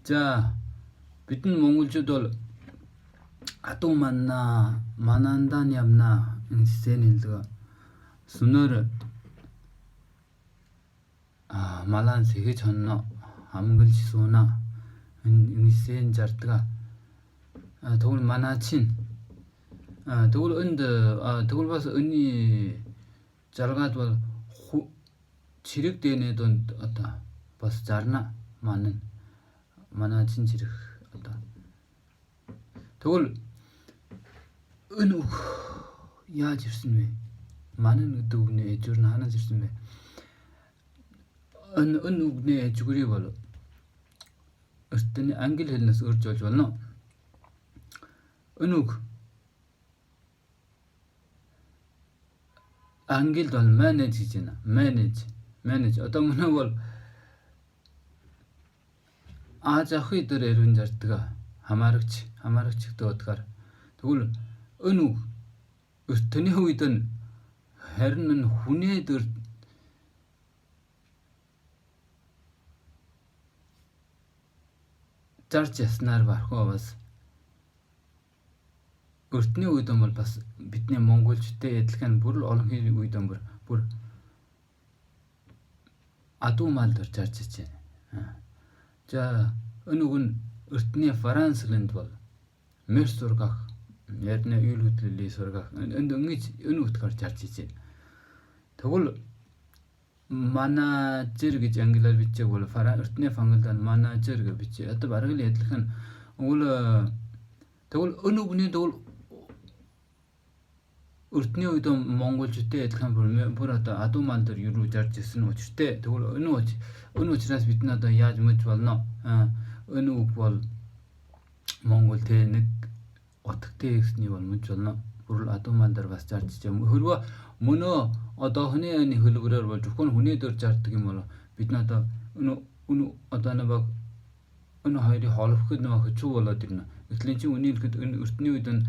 자, bütün 몽골주들 아또 만난다니 없나 센일드가 순어를 말한 세계 전나 아무글지 소나 센 자르트가 도울 만화친 도울 은드 도울 봐서 은이 잘가도 지력되네 돈 어다 버스 자르나 많은 만화친 지력 어다 도울 은우 야 집스네 많은 의도네 애주는 하나 집스네 은우네 애주그리 벌어 어떤 안길 헬나스 urjolno 은우 안길 돌 매니지나 매니지 어떤 거는 아자 흐이들의 이런자트가 하마르치 또 어떡하라 그걸 은우 어떤 후이든 헤르는 훈애들 짜르체스나르 바르고바스 өртний үйдэн бол бас бидний монголчтой адилхан бүр олон хэрэг үйдэн бүр адуу мал дор зарж байна. За өнөг нь өртний Францланд бол мэр сургах ярны үйл хөдлөлийн сургах ингэж өнөг утгаар зарж байна. Тэгвэл манажер гэж англиар бичээг бол өртний фангалдан манажер гэж бичээ. Одоо бараг л адилхан тэгвэл өнөгний тэгвэл өртний үед монголчуудтэй адилхан бүр одоо адуу мал дээр юу зарж ирсэн учраас тэгвэл энэ учраас бид надад яаж мэж болно өнөг бол монгол тэ нэг отгтэй гэсний бол мэж болно бүр адуу мал дээр бас зарж юм хөрвөө мөнөө одоо хүний хөлбөрөөр бол зөвхөн хүний дээр зардаг юм бол бид надад өнө одоо нэг өнө хоёрын холбоход нэг хөцүү болоод ирнэ гэтэл чи үнийхэд энэ өртний үед нь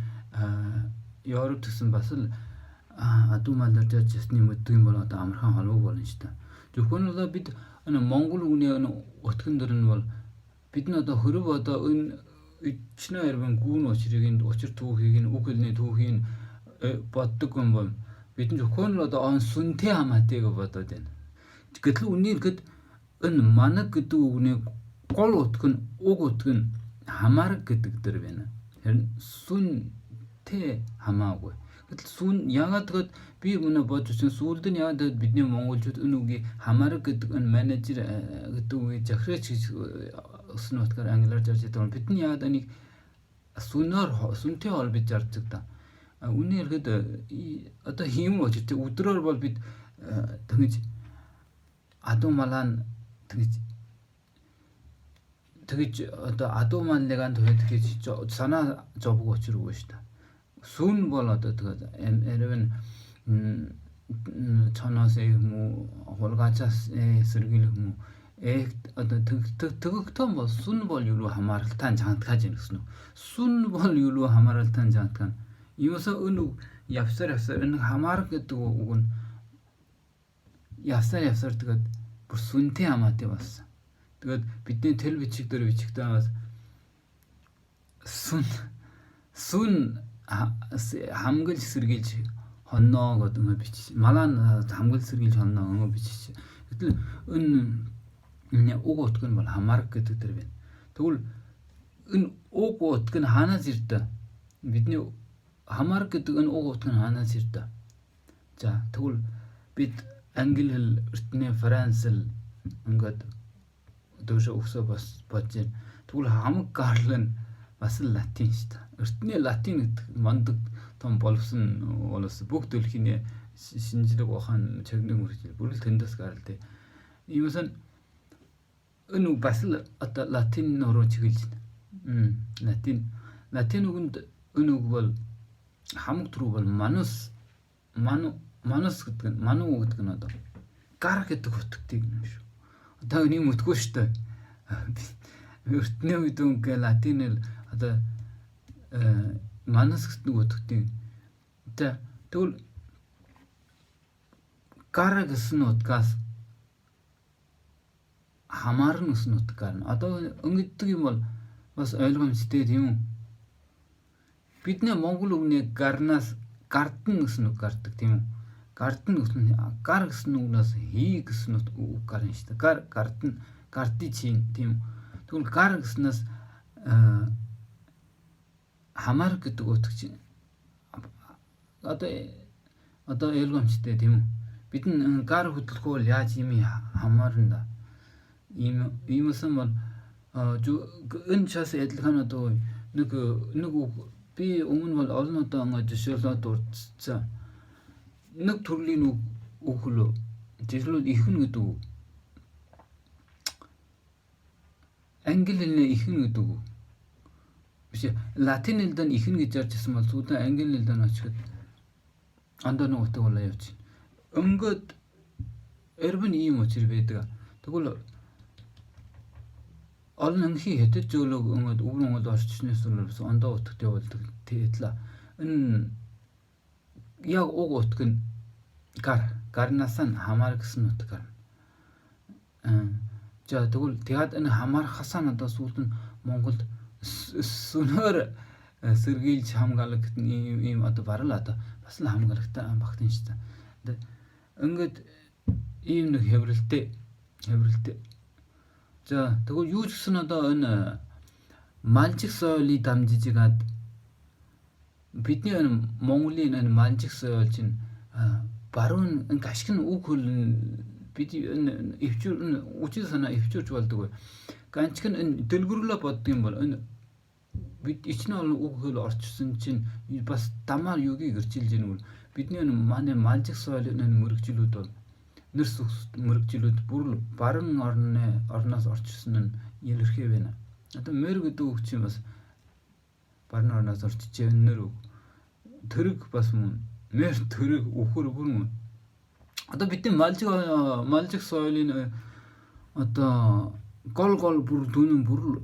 Европ гэсэн бас л адуу мал дээр зарж ирсний мэддэг юм бол одоо амархан холбог болно шүү дээ. Зөвхөн л бид монгол үний утган дээр нь бол бид нь одоо хөрөв одоо энэ ичнэ ярбан гүүн учир түүхийг нь үг хэлний түүхийг боддог юм бол бид нь зөвхөн л одоо он сүнтэй хамаатай гэж бодоод байна. Гэтэл үнийхэд энэ манаг гэдэг үгний гол утга нь уг утга нь хамаарг гэдэг дээр байна. Харин сүнтэй хамаагүй. Гэтэл сүн яагаад гэвэл би өнөө бодож байна сүлд нь яагаад бидний монголчууд энэ үгийг хамаарг гэдэг энэ менежер гэдэг үгийг захираач гэж өснө утгаар англиар зарж байгаа. Бид нь яагаад энийг сүнтэй холбож зардаг та. Үнийхэд одоо хийм учраас өдрөөр бол бид тэгж адуу малаа тэгж одоо адуу малыг анд хийж санаа зовг учиргүй шүү дээ. Сүн бол одоо тэгээд эрвэн чанаас юм уу хулгайчаас сэргийлэх юм уу одоо тэгэгтэн бол сүн бол юу хамааралтай жантгаж ирсэн үү? Сүн бол юу хамааралтай жантгах Юуса өнөг явсаар энэ хамаарг гэдэг үг нь явсаар тэгээд бүр сүнтэй хамаатай болсон. Тэгээд бидний телевизчиг дээр бичигдээ бас сүн хамгал сэргийлж хонноо гэдэг нь бичиж малаа хамгал сэргийлж хонноо бичиж. Гэтэл энэ уг утга нь бол хамаарг гэдэг дээр байна. Тэгвэл энэ уг утга нь хаанаас ирдэ? Бидний хамаарг гэдэг энэ уг утга нь хаанаас ирдэ? За тэгвэл бид англи хэл өртний Францл ингээд дөөшөө өгсөө бас бодож байна. Тэгвэл хамаг гарал нь бас латин шүү дээ. Өртний латин гэдэг мандаг том боловсон боловс бүх дэлхийн шинжлэх ухаан чагнаг мөрчил бүрэл тэндээс гаралтай. Иймээс энэ бас л одоо латин руу чиглэж байна. Латин үгэнд энэ үг бол хамаг түрүү бол манус гэдэг нь ману гэдэг нь одоо гар гэдэг утгатай юм шүү. Одоо энэ мэдгүй шүү дээ. Өртний үед үнгээ латинээр одоо манус гэдэг утгатай. Тэгвэл гар гэсэн утгаас хамаарна гэсэн утга гарна. Одоо өнгөддөг юм бол бас ойлгомжтой тийм үү? Бидний монгол үгний гарнаас гардна гэсэн үг гардаг тийм үү? Гардна гэсэн гар гэсэн үгнээс хий гэсэн үг гарна шүү дээ. Гар гардна гардий чинь тийм үү? Тэгвэл гар гэснээс хамаар гэдэг утга чинь одоо ойлгомжтой тийм үү? Бидний гар хөдлөхгүй бол яаж юм хамаарна да. Иймээс бол энэ чаас адилхан одоо нэг би өмнө бол олон удаа ингээд жишээлбэл дурдсан. Нэг төрлийн үг хөлөө жишээлбэл ихнэ гэдэг үг. Англи хэлний ихнэ гэдэг үг. Биш латин хэлдэн ихнэ гэж ярьжсэн бол сүүлийн англи хэлдэн очиход андаа нэг утга болоо явж байна. Өнгөд эрбэн ийм учир байдаг. Тэгвэл олон анхи хэтэд зөвлөг өнгөд үг Монгол орчснээс үлээс ондоо утгатай болдог тэтлээ. Энэ яг уг утга нь гарнаас нь хамаар гэсэн утга гарна. За тэгвэл тэгээд энэ хамаархасаа надад сүүлд нь Монголд сүнээр сэргийлж хамгаалах гэдэг ийм одоо барал одоо бас л хамгаалагтай багтэн шүү дээ. Ингээд ийм нэг хэврэлтэй. За тэгвэл юу ч гэсэн одоо энэ малжиг соёлыг дамжижгаад бидний энэ Монголын энэ малжиг соёл чинь баруун энэ ашиг нь үг хөл бид энэ эвчүүр үчиг санаа эвчүүрч болдог. Ганчг нь энэ дэлгүрлөө боддог юм бол энэ бид ичнэ олон үг хөл орчсон чинь бас дамаар юугийг гэрчилж ийнэ. Бидний энэ манай малжиг соёлын энэ мөрөгжлүүд бол нэрс мөрөгжлүүд бүр баруун орноос орчсон нь илэрхий байна. Одоо мөр гэдэг үг чинь бас баруун орноос орчиж нэр үг. Төрөг бас мөн. Мөр төрөг үхэр бүр мөн. Одоо бидний малжиг соёлын одоо гол бүр дүүнэн бүр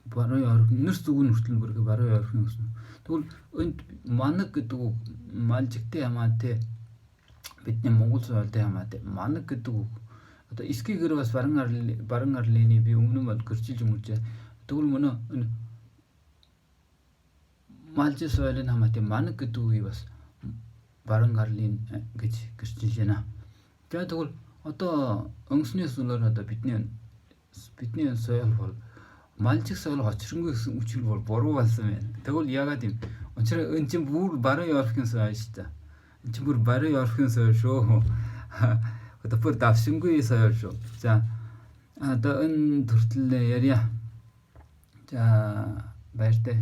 баруун орх нэрс зүгэн хүртэл бүр баруун орх гэсэн. Тэгвэл энд манаг гэдэг үг малжигтэй хамаатай бидний монгол соёлтой хамаатай манаг гэдэг үг. Одоо эскигэр бас баруун арлын би өмнө бол гэрчилж мөржээ. Тэгвэл мөнөө энэ малжиг соёлын хамаатай манаг гэдэг үгийг бас баруун арлын гэж гэрчилж байна. Тэгвэл одоо өнгөснөөс үлээр одоо бидний соёл бол малжиг соёл очронгүй гэсэн үчиг бол буруу болсон байна. Тэгвэл яагаад юм? Учир энэ чинь бүр баруун Европын соёл шүү дээ. Энэ чинь бүр баруун Европын соёл шүү. Одоо бүр давшингүй соёл шүү. За одоо энэ төртөл ярья. За баяртай.